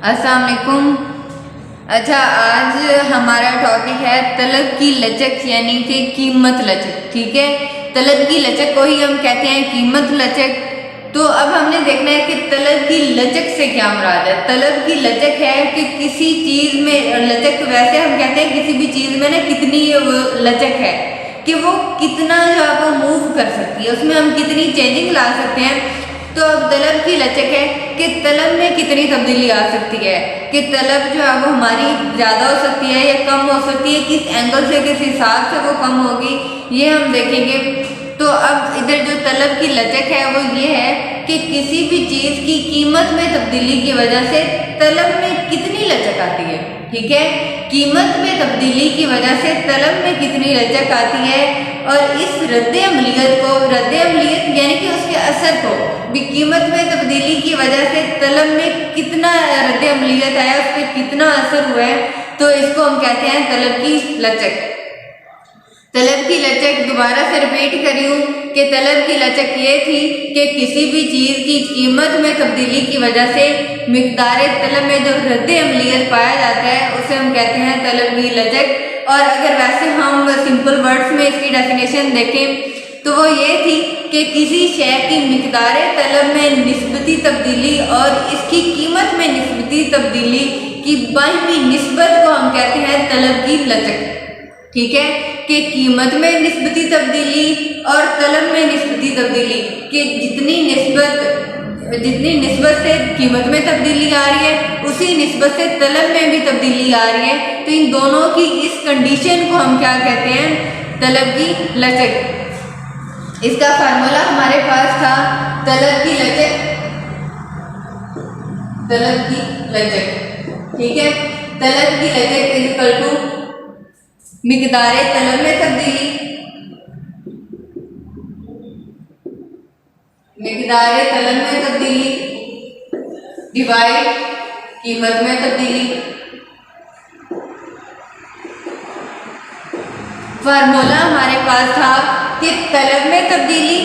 अस्सलाम वालेकुम। अच्छा, आज हमारा टॉपिक है तलब की लचक यानी कि कीमत लचक। ठीक है, तलब की लचक को ही हम कहते हैं कीमत लचक। तो अब हमने देखना है कि तलब की लचक से क्या मुराद है। तलब की लचक है कि किसी चीज़ में लचक, वैसे हम कहते हैं किसी भी चीज़ में ना कितनी लचक है कि वो कितना जो है वो मूव कर सकती है, उसमें हम कितनी चेंजिंग ला सकते हैं। तो अब तलब की लचक है कि तलब में कितनी तब्दीली आ सकती है, कि तलब जो है वो हमारी ज़्यादा हो सकती है या कम हो सकती है, किस एंगल से, किस हिसाब से वो कम होगी, ये हम देखेंगे। तो अब इधर जो तलब की लचक है वो ये है कि किसी भी चीज़ की कीमत में तब्दीली की वजह से तलब में कितनी लचक आती है। ठीक है, कीमत में तब्दीली की वजह से तलब में कितनी लचक आती है, और इस रद्द अमलियत को, रद्द अमलियत यानी कि उसके असर को भी, कीमत में तब्दीली की वजह से तलब में कितना रद्द अमलियत आया, उस पर कितना असर हुआ है, तो इसको हम कहते हैं तलब की लचक। तलब की लचक दोबारा से रिपीट करी हूँ कि तलब की लचक ये थी कि किसी भी चीज़ की कीमत में तब्दीली की वजह से मिकदार तलब में जो रद्द अमलियत पाया जाता है उसे हम कहते हैं तलब की लचक। और अगर वैसे हम सिंपल वर्ड्स में इसकी डेफिनेशन देखें तो वो ये थी कि किसी शय की मिकदार तलब में निस्बती तब्दीली और इसकी कीमत में निस्बती तब्दीली की बाहिमी निस्बत को हम कहते हैं तलब की लचक। ठीक है, कि कीमत में निस्बती तब्दीली और तलब में निस्बती तब्दीली, कि जितनी निस्बत से कीमत में तब्दीली आ रही है उसी निस्बत से तलब में भी तब्दीली आ रही है। तो इन दोनों की इस कंडीशन को हम क्या कहते हैं, तलब की लचक। इसका फार्मूला हमारे पास था तलब की लचक, तलब की लचक। ठीक है, तलब की लचक इज इक्वल टू मिकदार तलब में तब्दीली, मिकदार तलब में तब्दीली डिवाइड कीमत में तब्दीली। फार्मूला हमारे पास था कि तलब में तब्दीली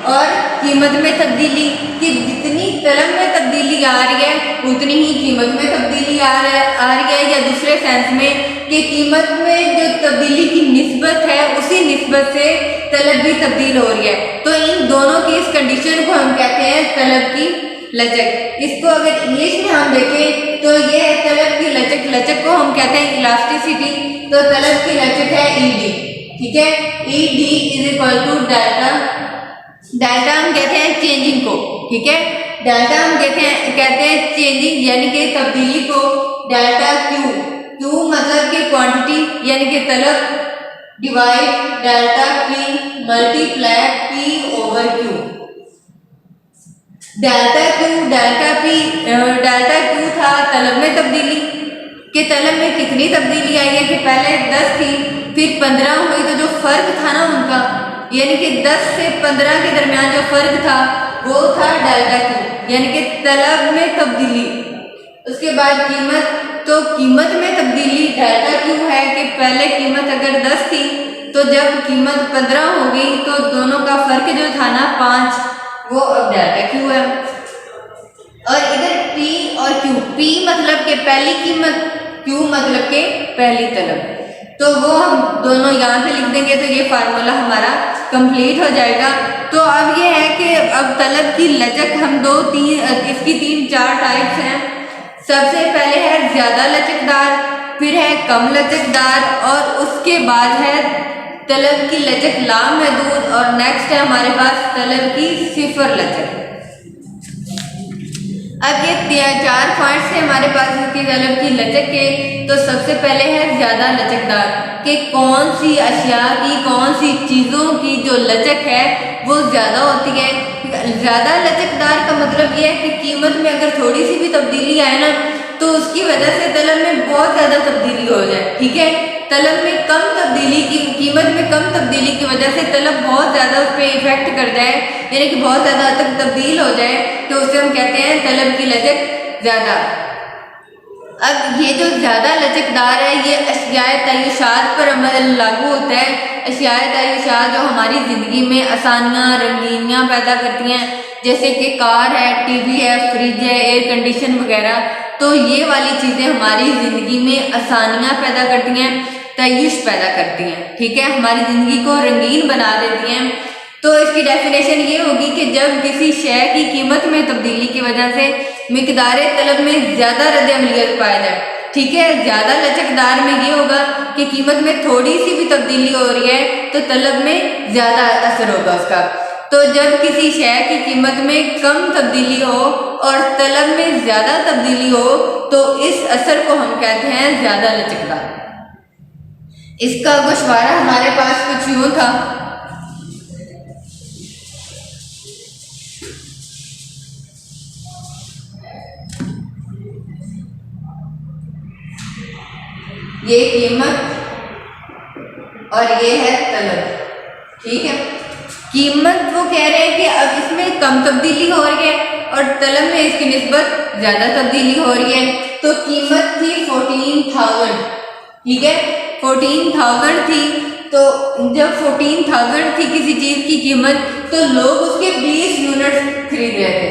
और कीमत में तब्दीली, कि जितनी तलब में तब्दीली आ रही है उतनी ही कीमत में तब्दीली आ रही है, या दूसरे सेंस में कि कीमत में जो तब्दीली की निस्बत है उसी निस्बत से तलब भी तब्दील हो रही है। तो इन दोनों की इस कंडीशन को हम कहते हैं तलब की लचक। इसको अगर इंग्लिश में हम देखें तो ये है तलब की लचक। लचक को हम कहते हैं इलास्टिसिटी, तो तलब की लचक है ईडी। ठीक है, ED is equal to delta, delta हम कहते हैं चेंजिंग को। ठीक है, डेल्टा हम कहते हैं चेंजिंग यानी कि तब्दीली को, डेल्टा क्यू, क्यू मतलब कि क्वांटिटी यानी कि तलब, divide delta P multiply P over Q. Delta Q, delta P, delta Q था तलब में तब्दीली, कि तलब में कितनी तब्दीली आई है, कि पहले 10 थी फिर 15 हुई, तो जो फर्क था ना उनका, यानी कि 10 से 15 के दरमियान जो फर्क था वो था डेल्टा क्यू यानी कि तलब में तब्दीली। उसके बाद कीमत, तो कीमत में तब्दीली डेल्टा क्यू है कि पहले कीमत अगर 10 थी तो जब कीमत 15 हो गई तो दोनों का फर्क जो था ना 5, वो अब डेल्टा क्यू है। और इधर P और Q, P मतलब के पहली कीमत, Q मतलब के पहली तलब, तो वो हम दोनों यहाँ पे लिख देंगे तो ये फार्मूला हमारा कंप्लीट हो जाएगा। तो अब ये है कि अब तलब की लचक हम इसकी 3-4 टाइप्स हैं। सबसे पहले है ज़्यादा लचकदार, फिर है कम लचकदार, और उसके बाद है तलब की लचक लामहदूद, और नेक्स्ट है हमारे पास तलब की सिफर लचक। अब ये 4 पॉइंट्स है हमारे पास इसकी तलब की लचक के। तो सबसे पहले है ज़्यादा लचकदार, कि कौन सी अशिया की, कौन सी चीज़ों की जो लचक है वो ज़्यादा होती है। ज़्यादा लचकदार का मतलब ये है कि कीमत में अगर थोड़ी सी भी तब्दीली आए ना तो उसकी वजह से तलब में बहुत ज़्यादा तब्दीली हो जाए। ठीक है, तलब में कम तब्दीली की, कीमत में कम तब्दीली की वजह से तलब बहुत ज़्यादा उस पर इफेक्ट कर जाए, यानी कि बहुत ज़्यादा तक तब्दील हो जाए, तो उसे हम कहते हैं तलब की लचक ज़्यादा। अब ये जो ज़्यादा लचकदार है ये अशियाए तय्युशात पर अमल लागू होता है। अशियाए तय्युशात जो हमारी ज़िंदगी में आसानियाँ, रंगीनियाँ पैदा करती हैं, जैसे कि कार है, टीवी है, फ्रिज है, एयर कंडीशन वगैरह, तो ये वाली चीज़ें हमारी ज़िंदगी में आसानियाँ पैदा करती हैं, तय्युश पैदा करती हैं, ठीक है, हमारी ज़िंदगी को रंगीन बना देती हैं। तो इसकी डेफिनेशन ये होगी कि जब किसी शय की कीमत में तब्दीली की वजह से मिकदार तलब में ज़्यादा रद्द-ए-अमलियत पाया जाए, ठीक है। ज़्यादा लचकदार में ये होगा कि कीमत में थोड़ी सी भी तब्दीली हो रही है तो तलब में ज़्यादा असर होगा उसका। तो जब किसी शय की कीमत में कम तब्दीली हो और तलब में ज़्यादा तब्दीली हो तो इस असर को हम कहते हैं ज़्यादा लचकदार। इसका गोशवारा हमारे पास कुछ यूँ था, ये कीमत और ये है तलब, ठीक है। कीमत वो कह रहे हैं कि अब इसमें कम तब्दीली हो रही है और तलब में इसकी निस्बत ज़्यादा तब्दीली हो रही है। तो कीमत थी 14,000, ठीक है, 14,000 थी। तो जब 14,000 थी किसी चीज़ की कीमत तो लोग उसके 20 यूनिट खरीद रहे थे,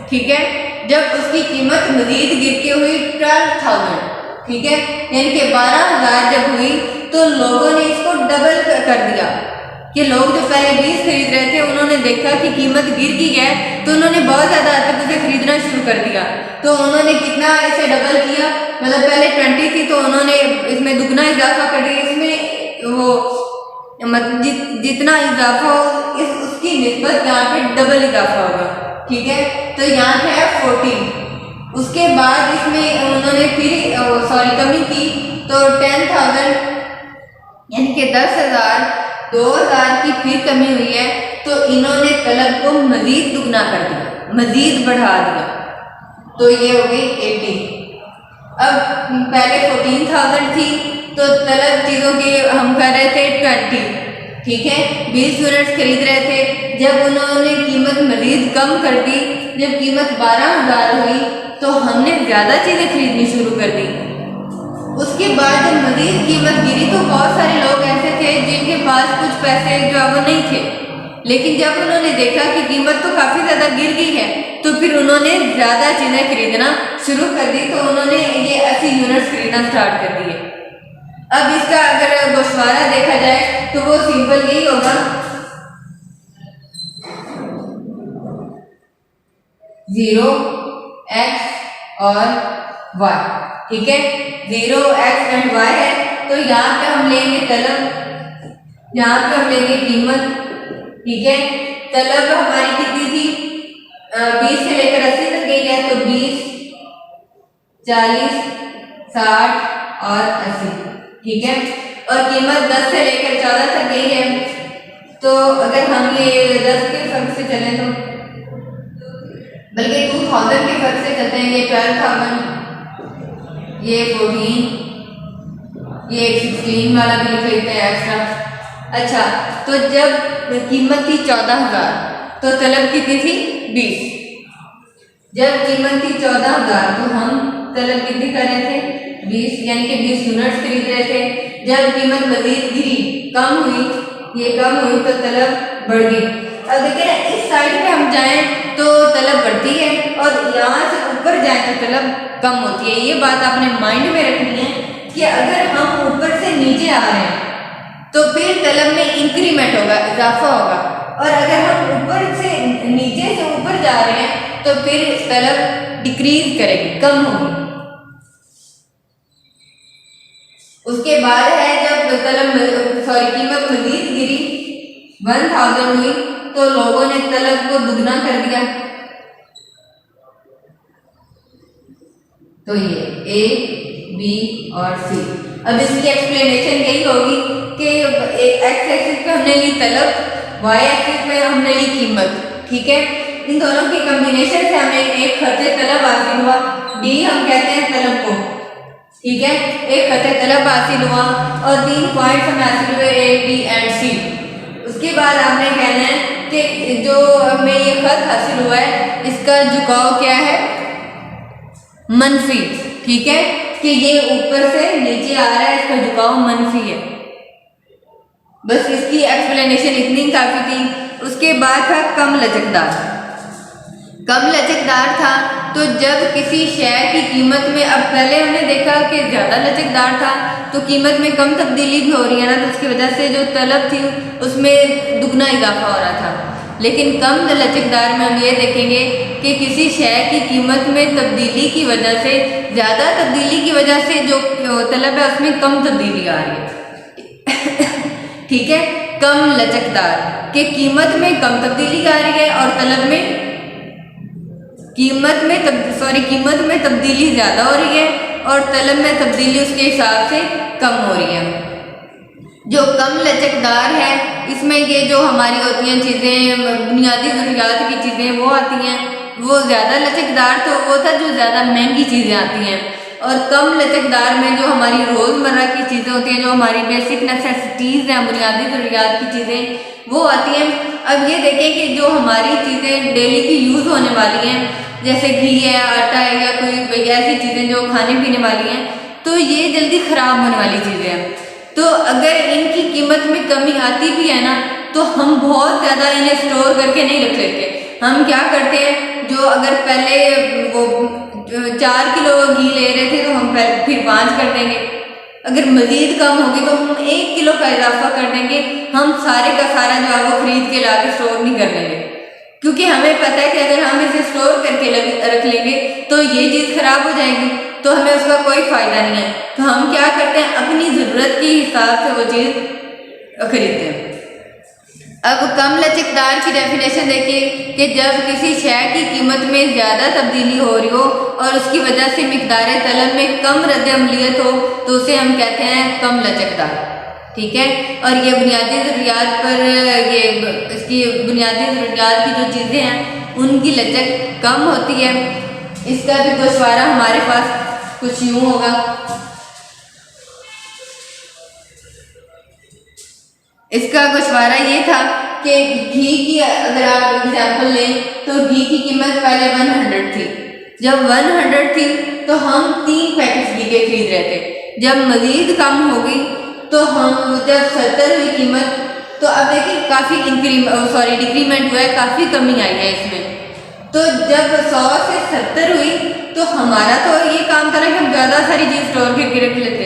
ठीक है। जब उसकी कीमत मजीद गिर के हुई 12,000, ठीक है, यानी कि 12,000 जब हुई तो लोगों ने इसको डबल कर दिया कि लोग जो पहले 20 खरीद रहे थे उन्होंने देखा कि कीमत गिर गई है तो उन्होंने बहुत ज़्यादा तक उसे खरीदना शुरू कर दिया। तो उन्होंने कितना इसे डबल किया, मतलब पहले 20 थी तो उन्होंने इसमें दुगना इजाफा कर दिया। इसमें वो मतलब जितना इजाफा हो उसकी निस्बत यहाँ पे डबल इजाफा होगा, ठीक है। तो यहाँ पे है 14। उसके बाद इसमें उन्होंने फिर कमी की तो 10,000 यानी कि 10,000, 2,000 की फिर कमी हुई है तो इन्होंने तलब को मजीद दुगना कर दिया, मजीद बढ़ा दिया, तो ये हो गई 80। अब पहले 14,000 थी तो तलब चीज़ों की हम कर रहे थे 20, ठीक है, 20 यूनिट्स खरीद रहे थे। जब उन्होंने कीमत मजीद कम कर दी, जब कीमत 12,000 हुई तो हमने ज़्यादा चीज़ें खरीदनी शुरू कर दी। उसके बाद जब मजीद कीमत गिरी तो बहुत सारे लोग ऐसे थे जिनके पास कुछ पैसे जो है वो नहीं थे, लेकिन जब उन्होंने देखा कि कीमत तो काफ़ी ज़्यादा गिर गई है तो फिर उन्होंने ज़्यादा चीज़ें खरीदना शुरू कर दी। तो उन्होंने ये 80 यूनिट्स खरीदना स्टार्ट कर दिए। अब इसका अगर गोशवारा देखा जाए तो वो सिंपल यही होगा, 0 x और y, ठीक है, 0 x एंड y है। तो यहाँ पे हम लेंगे तलब, यहाँ पे हम लेंगे कीमत, ठीक है। तलब हमारी कितनी थी, 20 से लेकर 80 तक गई है, तो 20, 40, 60 और 80, ठीक है। और कीमत 10 से लेकर 14 तक गई है। तो अगर हम ये 10 के फर्क से चलें तो बल्कि 2000 के फर्क से चलते हैं, ये 12,000, ये 14, ये 16 वाला भी लिख लेते हैं एक्स्ट्रा। अच्छा, तो जब कीमत थी 14,000 तो तलब कितनी थी 20। जब कीमत थी 14,000 तो हम तलब कितनी कर रहे थे 20, यानी कि 20 यूनिट्स खरीद रहे थे। जब कीमत मजीद गिरी, कम हुई, ये कम हुई तो तलब बढ़ गई। अब देखिए ना, इस साइड पे हम जाएं तो तलब बढ़ती है और यहाँ से ऊपर जाएं तो तलब कम होती है। ये बात आपने माइंड में रखनी है कि अगर हम ऊपर से नीचे आ रहे हैं तो फिर तलब में इंक्रीमेंट होगा, इजाफा होगा, और अगर हम ऊपर से नीचे से ऊपर जा रहे हैं तो फिर तलब डिक्रीज करेगी, कम होगी। उसके बाद है जब कीमत मजीद गिरी, 1000 हुई तो लोगों ने तलब को दुगना कर दिया। तो ये ए, बी और सी। अब इसकी एक्सप्लेनेशन यही होगी कि एक्स एक्सिस पे हमने ली तलब, वाई एक्सिस पे हमने ली कीमत, ठीक है। इन दोनों की कॉम्बिनेशन से हमें एक खर्चे तलब हासिल हुआ, डी हम कहते हैं तलब को, ठीक है। एक खर्चे तलब हासिल हुआ और 3 पॉइंट हमें हासिल हुए ए, बी एंड सी। उसके बाद आपने कहना है कि जो हमें ये खत हासिल हुआ है इसका झुकाव क्या है, मनफी, ठीक है, कि ये ऊपर से नीचे आ रहा है, इसका झुकाव मनफी है। बस इसकी एक्सप्लेनेशन इतनी काफ़ी थी। उसके बाद था कम लचकदार। कम लचकदार था तो जब किसी शेयर की कीमत में, अब पहले हमने देखा कि ज़्यादा लचकदार था तो कीमत में कम तब्दीली भी हो रही है ना, तो उसकी वजह से जो तलब थी उसमें दुगना इजाफा हो रहा था। लेकिन कम लचकदार में हम ये देखेंगे कि किसी शेयर की कीमत में तब्दीली की वजह से, ज़्यादा तब्दीली की वजह से जो तलब है उसमें कम तब्दीली आ रही है। ठीक है, कम लचकदार के कीमत में कम तब्दीली आ रही है और तलब में कीमत में तब्दीली ज़्यादा हो रही है और तलब में तब्दीली उसके हिसाब से कम हो रही है। जो कम लचकदार है इसमें ये जो हमारी होती हैं चीज़ें, बुनियादी ज़रूरियात की चीज़ें वो आती हैं, वो ज़्यादा लचकदार तो वो था जो ज़्यादा महंगी चीज़ें आती हैं, और कम लचकदार में जो हमारी रोज़मर्रा की चीज़ें होती हैं, जो हमारी बेसिक नेसेसिटीज़ हैं, बुनियादी ज़रूरियात की चीज़ें वो आती हैं। अब ये देखें कि जो हमारी चीज़ें डेली की यूज़ होने वाली हैं, जैसे घी है, आटा है, या कोई ऐसी चीज़ें जो खाने पीने वाली हैं, तो ये जल्दी ख़राब होने वाली चीज़ें हैं। तो अगर इनकी कीमत में कमी आती भी है ना, तो हम बहुत ज़्यादा इन्हें स्टोर करके नहीं रख लेते। हम क्या करते हैं, जो अगर पहले वो 4 किलो घी ले रहे थे तो हम फिर 5 कर देंगे, अगर मज़ीद कम होगी तो हम 1 किलो का इजाफा कर देंगे। हम सारे का सारा जो है वो खरीद के ला के स्टोर नहीं कर लेंगे, क्योंकि हमें पता है कि अगर हम इसे स्टोर करके रख लेंगे तो ये चीज़ ख़राब हो जाएगी, तो हमें उसका कोई फ़ायदा नहीं है। तो हम क्या करते हैं, अपनी ज़रूरत के हिसाब से वो चीज़ खरीदते हैं। अब कम लचकदार की डेफिनेशन देखिए कि जब किसी शेयर की कीमत में ज़्यादा तब्दीली हो रही हो और उसकी वजह से मिकदार तलब में कम रद्द-ए-अमलियत हो, तो उसे हम कहते हैं कम लचकदार। ठीक है, और ये बुनियादी ज़रूरियात पर, ये इसकी बुनियादी ज़रूरियात की जो चीज़ें हैं उनकी लचक कम होती है। इसका भी गोशवारा हमारे पास कुछ यूँ होगा। इसका गोशवारा ये था कि घी की अगर आप एग्जाम्पल लें तो घी की कीमत पहले 100 थी। जब 100 थी तो हम 3 पैकेट घी के खरीद रहे थे। जब मज़ीद कम हो गई तो हम, जब 70 हुई कीमत, तो अब देखिए काफ़ी डिक्रीमेंट हुआ है, काफ़ी कमी आई है इसमें। तो जब 100 से 70 हुई तो हमारा तो ये काम था ना कि हम ज़्यादा सारी चीज़ स्टोर करके रख लेते,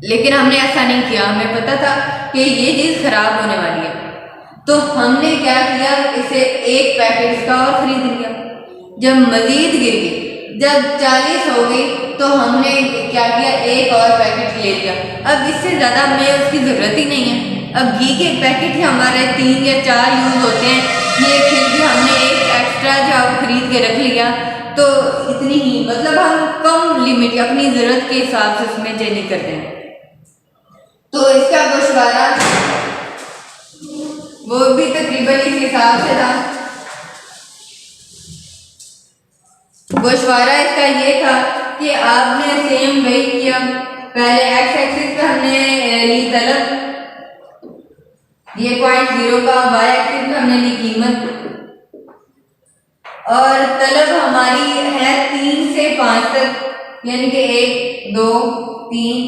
लेकिन हमने ऐसा नहीं किया। हमें पता था कि ये चीज़ ख़राब होने वाली है, तो हमने क्या किया, इसे 1 पैकेट इसका और ख़रीद लिया। जब मज़ीद गिर गई, जब 40 हो गई, तो हमने क्या किया, 1 और पैकेट ले लिया। अब इससे ज़्यादा हमें उसकी ज़रूरत ही नहीं है। अब घी के पैकेट ही हमारे 3 या 4 यूज़ होते हैं, ये फिर भी हमने 1 एक्स्ट्रा जो आप खरीद के रख लिया, तो इतनी ही, मतलब हम कम लिमिट अपनी ज़रूरत के हिसाब से उसमें चेंज करते हैं। तो इसका गोशवारा वो भी तकरीबन इस हिसाब से था। गोशवारा इसका ये था कि आपने सेम वही किया, पहले एक्स एक्सिस पे हमने ली तलब, ये 0.0 का, वाई एक्सिस पे हमने ली कीमत, और तलब हमारी है 3 से 5 तक, यानी कि 1, 2, 3,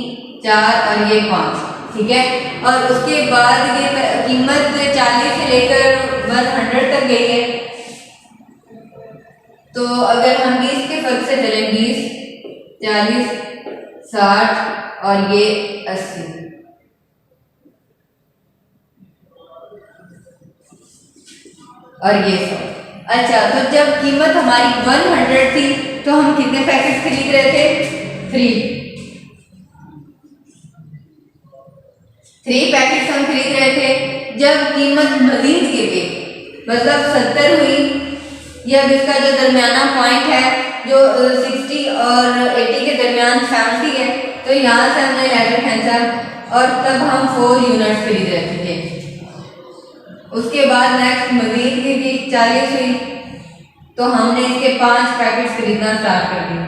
4 और ये 5। ठीक है, और उसके बाद ये कीमत 40 से लेकर 100 तक गई है। तो अगर हम 20 के फर्क से चलें, 20, 40, 60 और ये 80, और ये 100। अच्छा, तो जब कीमत हमारी 100 थी तो हम कितने पैकेट खरीद रहे थे, 3 पैकेट हम खरीद रहे थे। जब कीमत मजीद गिर गई, मतलब 70 हुई, या इसका जो दरमियाना पॉइंट है जो 60 और 80 के दरमियान 70 है, तो यहाँ से हमने लेटर खींचा और तब हम 4 यूनिट्स खरीद रहे थे। उसके बाद नेक्स्ट मजीद की 40 हुई तो हमने इसके 5 पैकेट खरीदना स्टार्ट कर दिया,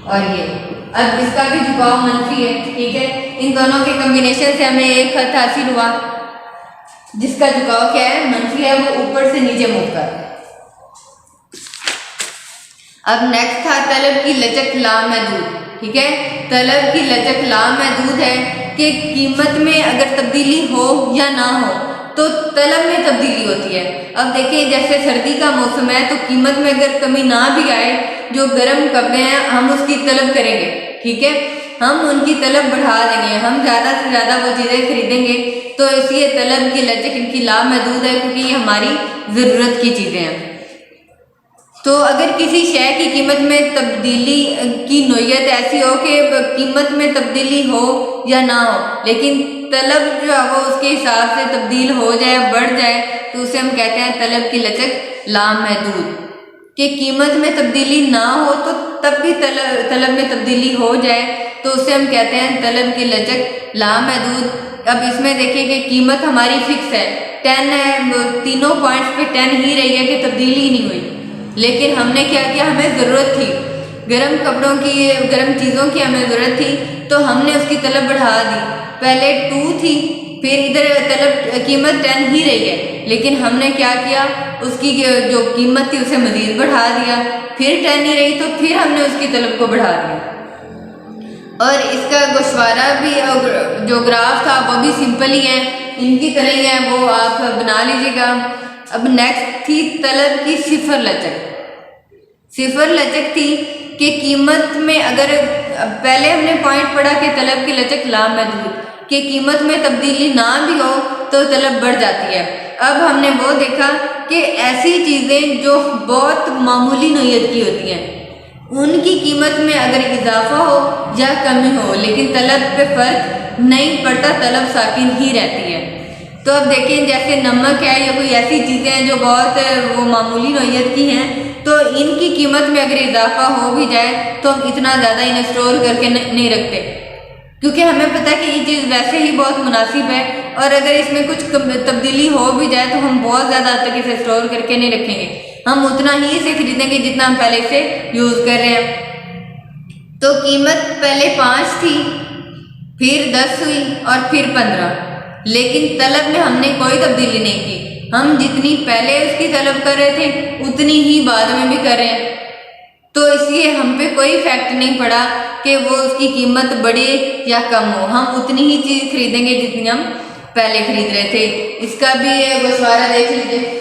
और ये अब इसका भी झुकाव मंफी है। ठीक है, इन दोनों के कम्बिनेशन से हमें एक खत हासिल हुआ जिसका झुकाव क्या है, मंफी है, वो ऊपर से नीचे मूव कर रहा है। अब नेक्स्ट था तलब की लचक लामहदूद। ठीक है, तलब की लचक लामहदूद है कि कीमत में अगर तब्दीली हो या ना हो, तो तलब में तब्दीली होती है। अब देखिए जैसे सर्दी का मौसम है तो कीमत में अगर कमी ना भी आए, जो गर्म कपड़े हैं हम उसकी तलब करेंगे, ठीक है, हम उनकी तलब बढ़ा देंगे, हम ज़्यादा से ज़्यादा वो चीज़ें खरीदेंगे। तो इसलिए तलब की लचक इनकी लामहदूद है, क्योंकि ये हमारी ज़रूरत की चीज़ें हैं। तो अगर किसी शय की कीमत में तब्दीली की नोयत ऐसी हो कि कीमत में तब्दीली हो या ना हो, लेकिन तलब जो है वो उसके हिसाब से तब्दील हो जाए, बढ़ जाए, तो उसे हम कहते हैं तलब की लचक लामहदूद। कि कीमत में तब्दीली ना हो तो तब भी तलब में तब्दीली हो जाए तो उसे हम कहते हैं तलब की लचक लामहदूद। अब इसमें देखिए कि कीमत हमारी फिक्स है, 10 है, तीनों पॉइंट्स पे 10 ही रही है कि तब्दीली ही नहीं हुई। लेकिन हमने क्या किया, हमें ज़रूरत थी गर्म कपड़ों की, गर्म चीज़ों की हमें ज़रूरत थी, तो हमने उसकी तलब बढ़ा दी। पहले 2 थी, फिर इधर तलब कीमत 10 ही रही है, लेकिन हमने क्या किया, उसकी जो कीमत थी उसे मज़ीद बढ़ा दिया। फिर 10 ही रही तो फिर हमने उसकी तलब को बढ़ा दिया। और इसका गोशवारा भी और जो ग्राफ था वो भी सिंपल ही है, इनकी तरह ही है, वो आप बना लीजिएगा। अब नेक्स्ट थी तलब की सिफर लचक। सिफर लचक थी कि कीमत में अगर पहले हमने पॉइंट पढ़ा कि तलब की लचक लामहदूद, कि कीमत में तब्दीली ना भी हो तो तलब बढ़ जाती है। अब हमने वो देखा कि ऐसी चीज़ें जो बहुत मामूली नोयत की होती हैं उनकी कीमत में अगर इजाफा हो या कमी हो, लेकिन तलब पे फर्क नहीं पड़ता, तलब साकिन ही रहती है। तो अब देखें जैसे नमक है या कोई ऐसी चीज़ें हैं जो बहुत वो मामूली नोयत की हैं, तो इनकी कीमत में अगर इजाफा हो भी जाए तो हम इतना ज़्यादा इन्हें स्टोर करके नहीं रखते, क्योंकि हमें पता है कि ये चीज़ वैसे ही बहुत मुनासिब है, और अगर इसमें कुछ तब्दीली हो भी जाए तो हम बहुत ज़्यादा तक इसे स्टोर करके नहीं रखेंगे, हम उतना ही इसे खरीदेंगे जितना हम पहले इसे यूज़ कर रहे हैं। तो कीमत पहले 5 थी, फिर 10 हुई और फिर 15, लेकिन तलब में हमने कोई तब्दीली नहीं की। हम जितनी पहले उसकी तलब कर रहे थे उतनी ही बाद में भी कर रहे हैं, तो इसलिए हम पे कोई इफेक्ट नहीं पड़ा कि वो उसकी कीमत बढ़े या कम हो, हम उतनी ही चीज़ खरीदेंगे जितनी हम पहले खरीद रहे थे। इसका भी गोशवारा देख लीजिए।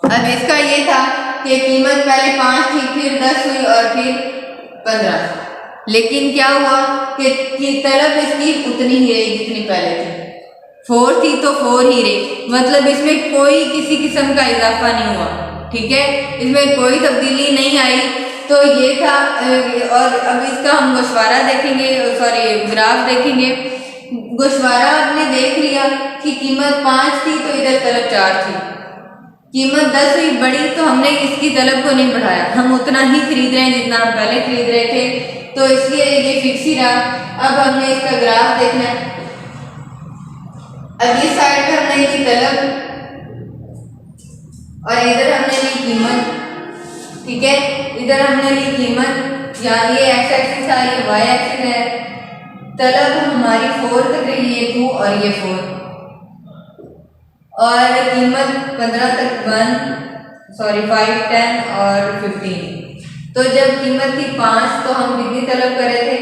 अब इसका ये था कि कीमत पहले 5 थी, फिर 10 हुई और फिर 15, लेकिन क्या हुआ कि तलब इसकी उतनी ही रही जितनी पहले थी। 4 थी तो 4 ही रही, मतलब इसमें कोई किसी किस्म का इजाफा नहीं हुआ, ठीक है, इसमें कोई तब्दीली नहीं आई। तो ये था। और अब इसका हम गोशवारा देखेंगे, सॉरी ग्राफ देखेंगे। गोशवारा आपने देख लिया कि कीमत 5 थी तो इधर तलब 4 थी, कीमत 10 हुई बढ़ी तो हमने इसकी तलब को नहीं बढ़ाया, हम उतना ही खरीद रहे हैं जितना हम पहले खरीद रहे थे, तो इसलिए ये फिक्स ही रहा। अब हमने इसका ग्राफ देखना है। अब इस साइड पे हमने ली तलब और इधर हमने ली कीमत, ठीक है, इधर हमने ली कीमत, यहाँ ये एक्स एक्सिस था, ये वाई एक्सिस है। तलब हमारी 4 तक रही, ये 2 और ये 4, और कीमत 15 तक 5, 10 और 15। तो जब कीमत थी 5 तो हम कितनी तलब कर रहे थे,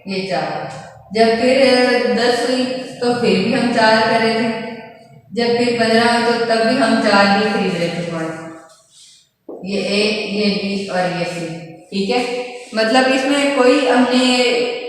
ये 4। जब फिर 10 हुई तो फिर भी हम 4 कर रहे थे, जब फिर 15 हुई तो तब भी हम 4 ही खरीद रहे थे पॉइंट, ये ए, ये बी और ये सी, ठीक है। मतलब इसमें कोई हमने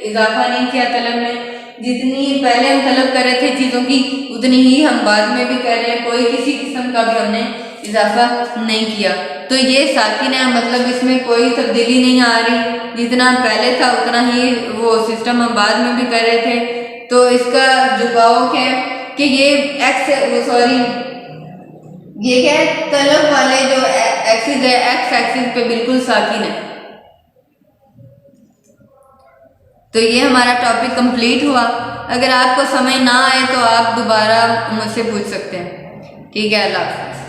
इजाफा नहीं किया तलब में, जितनी पहले हम तलब कर रहे थे चीज़ों की उतनी ही हम बाद में भी कर रहे हैं, कोई किसी किस्म का भी हमने इजाफा नहीं किया। तो ये साकिन है, मतलब इसमें कोई तब्दीली नहीं आ रही, जितना पहले था उतना ही वो सिस्टम हम बाद में भी कर रहे थे। तो इसका जुगाव क्या है कि ये ये क्या है, तलब वाले जो एक्सिस है, एक्स एक्सिस पे बिल्कुल साकिन है। तो ये हमारा टॉपिक कंप्लीट हुआ। अगर आपको समझ ना आए तो आप दोबारा मुझसे पूछ सकते हैं, ठीक है। अल्लाह हाफ़िज़।